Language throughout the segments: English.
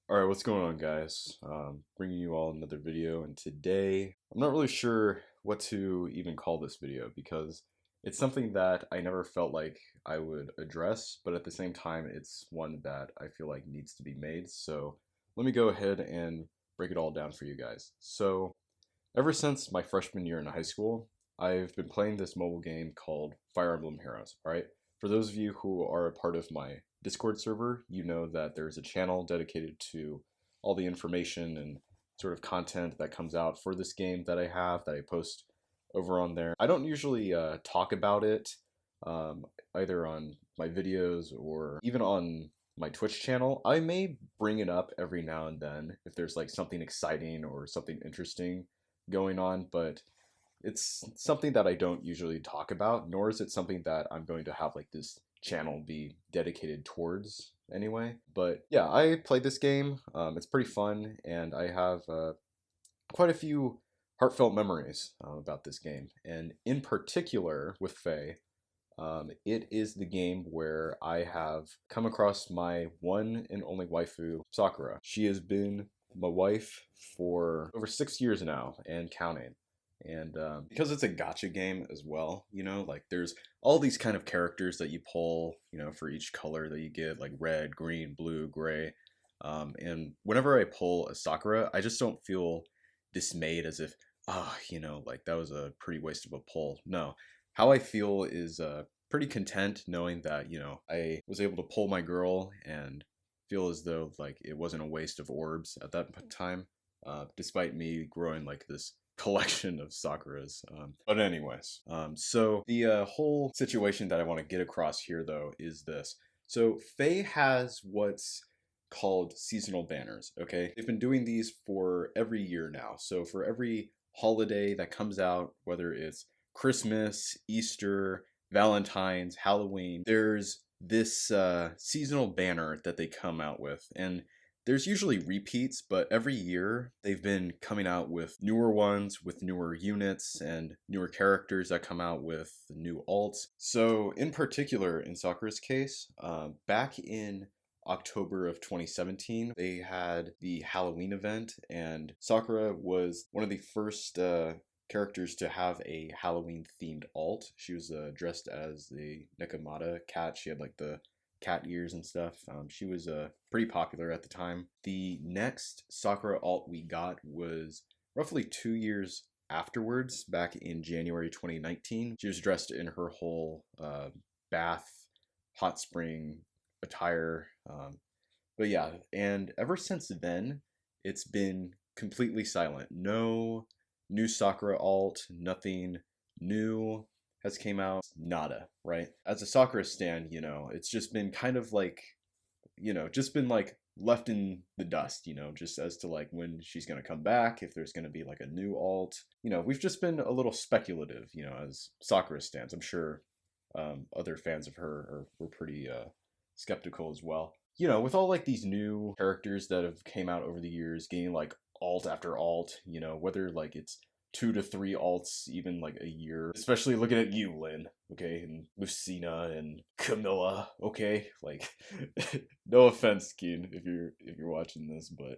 Alright, what's going on, guys? Bringing you all another video, and today I'm not really sure what to even call this video because it's something that I never felt like I would address, but at the same time it's one that I feel like needs to be made. So let me go ahead and break it all down for you guys. So ever since my freshman year in high school, I've been playing this mobile game called Fire Emblem Heroes, right? For those of you who are a part of my Discord server, you know that there's a channel dedicated to all the information and sort of content that comes out for this game that I post over on there. I don't usually talk about it um, either on my videos or even on my Twitch channel. I may bring it up every now and then if there's like something exciting or something interesting going on, but it's something that I don't usually talk about, nor is it something that I'm going to have like this channel be dedicated towards anyway. But yeah, I played this game. It's pretty fun, and I have quite a few heartfelt memories about this game. And in particular with Faye, it is the game where I have come across my one and only waifu, Sakura. She has been my wife for over 6 years now and counting. And because it's a gacha game as well, like there's all these kind of characters that you pull, for each color that you get, like red, green, blue, gray. And whenever I pull a Sakura, I just don't feel dismayed as if, like that was a pretty waste of a pull. No, how I feel is pretty content knowing that, I was able to pull my girl and feel as though like it wasn't a waste of orbs at that time, despite me growing like this collection of Sakuras. But anyways, so the whole situation that I want to get across here though is this. So Faye has what's called seasonal banners, okay? They've been doing these for every year now. So for every holiday that comes out, whether it's Christmas, Easter, Valentine's, Halloween, there's this seasonal banner that they come out with. And there's usually repeats, but every year they've been coming out with newer ones, with newer units and newer characters that come out with new alts. So in particular, in Sakura's case, back in October of 2017, they had the Halloween event, and Sakura was one of the first characters to have a Halloween themed alt. She was dressed as the Nekomata cat. She had like the cat ears and stuff. She was pretty popular at the time. The next Sakura alt we got was roughly 2 years afterwards, back in January 2019. She was dressed in her whole bath, hot spring attire. But yeah, and ever since then, it's been completely silent. No new Sakura alt, nothing new has came out, nada, right? As a Sakura stan, it's just been kind of like, just been like left in the dust, just as to like when she's going to come back, if there's going to be like a new alt. We've just been a little speculative, as Sakura stans. I'm sure other fans of her were pretty skeptical as well. With all like these new characters that have came out over the years, getting like alt after alt, whether like it's 2 to 3 alts even like a year, especially looking at you, Lynn, okay, and Lucina and Camilla, okay, like no offense, Keen, if you're watching this, but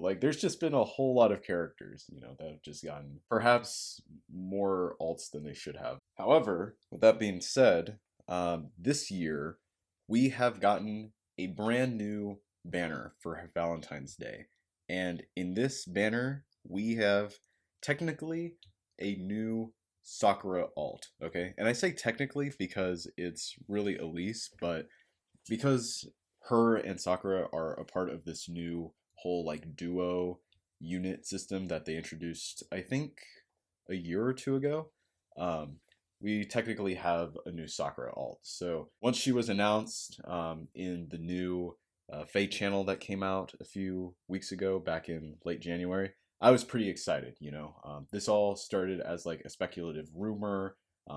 like there's just been a whole lot of characters, that have just gotten perhaps more alts than they should have. However, with that being said, this year we have gotten a brand new banner for Valentine's Day. And in this banner, we have technically a new Sakura alt, okay? And I say technically because it's really Elise, but because her and Sakura are a part of this new whole like duo unit system that they introduced, I think, a year or two ago, we technically have a new Sakura alt. So once she was announced in the new Faye channel that came out a few weeks ago, back in late January, I was pretty excited. This all started as like a speculative rumor,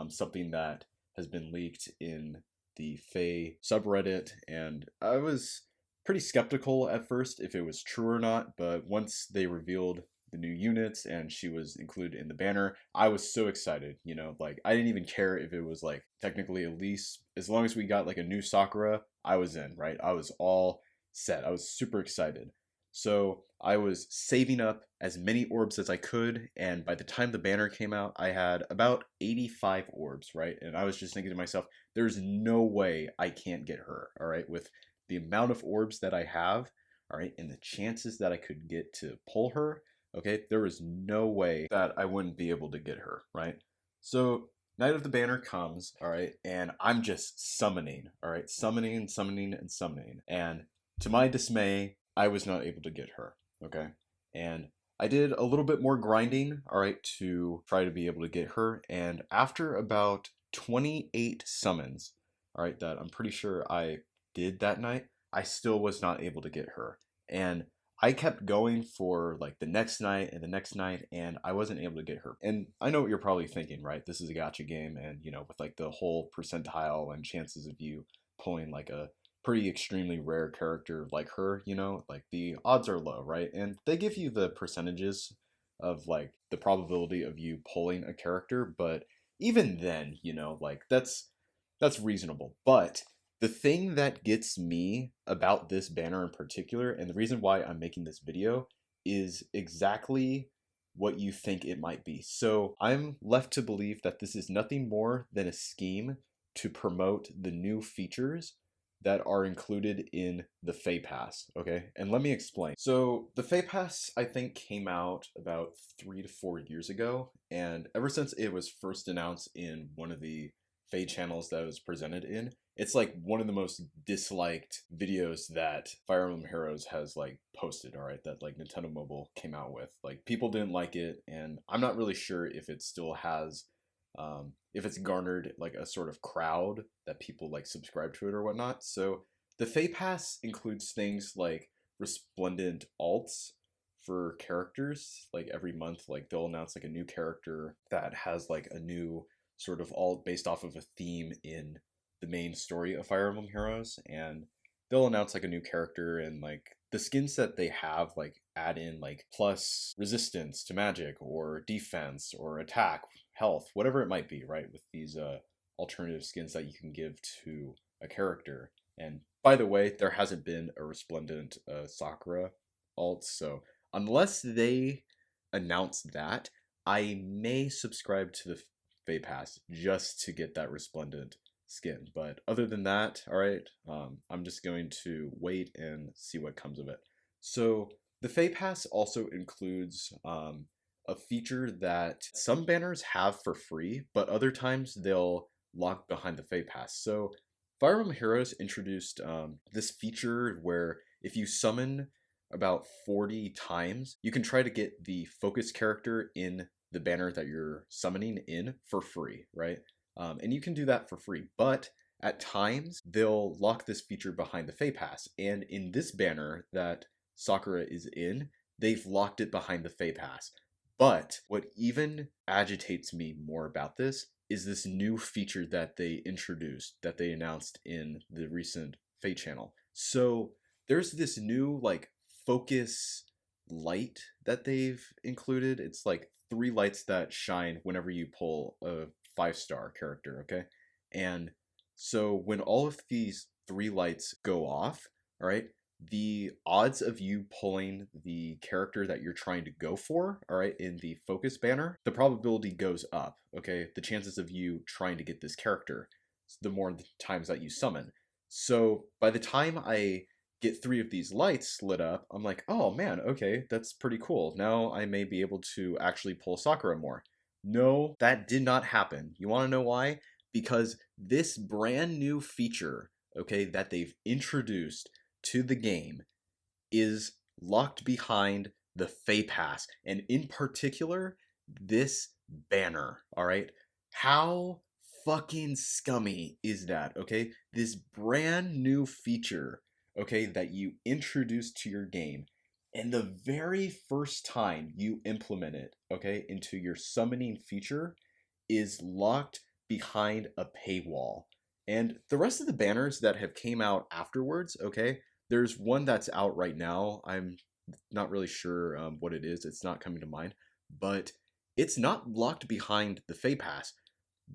something that has been leaked in the Faye subreddit, and I was pretty skeptical at first if it was true or not, but once they revealed the new units and she was included in the banner, I was so excited. Like I didn't even care if it was like technically Elise. As long as we got like a new Sakura, I was in, right? I was all set. I was super excited. So I was saving up as many orbs as I could, and by the time the banner came out, I had about 85 orbs, right? And I was just thinking to myself, there's no way I can't get her, all right? With the amount of orbs that I have, all right, and the chances that I could get to pull her, okay, there was no way that I wouldn't be able to get her, right? So Night of the Banner comes, all right, and I'm just summoning, all right, summoning, summoning, and summoning. And to my dismay, I was not able to get her, okay? And I did a little bit more grinding, all right, to try to be able to get her. And after about 28 summons, all right, that I'm pretty sure I did that night, I still was not able to get her. And I kept going for like the next night and the next night, and I wasn't able to get her. And I know what you're probably thinking, right? This is a gacha game, and you know, with like the whole percentile and chances of you pulling like a pretty extremely rare character like her, you know, like the odds are low, right? And they give you the percentages of like the probability of you pulling a character, but even then, you know, like that's reasonable. But the thing that gets me about this banner in particular, and the reason why I'm making this video, is exactly what you think it might be. So I'm left to believe that this is nothing more than a scheme to promote the new features that are included in the Fay Pass, okay? And let me explain. So the Fay Pass, I think, came out about 3 to 4 years ago, and ever since it was first announced in one of the Fay channels that it was presented in, it's like one of the most disliked videos that Fire Emblem Heroes has like posted, all right, that like Nintendo Mobile came out with. Like people didn't like it, and I'm not really sure if it still has if it's garnered like a sort of crowd that people like subscribe to it or whatnot. So the Fay Pass includes things like resplendent alts for characters. Like every month, like they'll announce like a new character that has like a new sort of alt based off of a theme in the main story of Fire Emblem Heroes, and they'll announce like a new character, and like the skins that they have like add in like plus resistance to magic or defense or attack, health, whatever it might be, right? With these alternative skins that you can give to a character. And by the way, there hasn't been a resplendent Sakura alt, so unless they announce that, I may subscribe to the Fay Pass just to get that resplendent skin. But other than that, all right, I'm just going to wait and see what comes of it. So the Fay Pass also includes a feature that some banners have for free, but other times they'll lock behind the Fay Pass. So Fire Emblem Heroes introduced this feature where if you summon about 40 times, you can try to get the focus character in the banner that you're summoning in for free, right? And you can do that for free, but at times they'll lock this feature behind the Fay Pass. And in this banner that Sakura is in, they've locked it behind the Fay Pass. But what even agitates me more about this is this new feature that they introduced, that they announced in the recent Fay channel. So there's this new like focus light that they've included. It's like 3 lights that shine whenever you pull a 5-star character, okay? And so when all of these 3 lights go off, all right, the odds of you pulling the character that you're trying to go for, all right, in the focus banner, the probability goes up, okay? The chances of you trying to get this character, the more times that you summon. So by the time I get 3 of these lights lit up, I'm like, oh man, okay, that's pretty cool. Now I may be able to actually pull Sakura more. No, that did not happen. You want to know why? Because this brand new feature, okay, that they've introduced to the game is locked behind the Fay Pass, and in particular, this banner, all right? How fucking scummy is that, okay? This brand new feature, okay, that you introduced to your game, and the very first time you implement it, okay, into your summoning feature is locked behind a paywall. And the rest of the banners that have came out afterwards, okay, there's one that's out right now. I'm not really sure what it is. It's not coming to mind. But it's not locked behind the Fay Pass.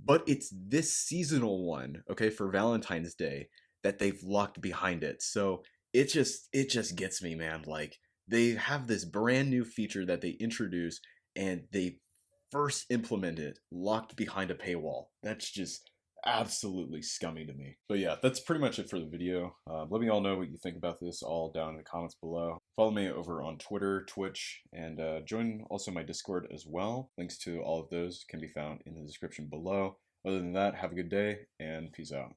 But it's this seasonal one, okay, for Valentine's Day that they've locked behind it. So it just gets me, man. Like they have this brand new feature that they introduce and they first implemented locked behind a paywall. That's just absolutely scummy to me. But yeah, that's pretty much it for the video. Let me all know what you think about this all down in the comments below. Follow me over on Twitter, Twitch, and join also my Discord as well. Links to all of those can be found in the description below. Other than that, have a good day and peace out.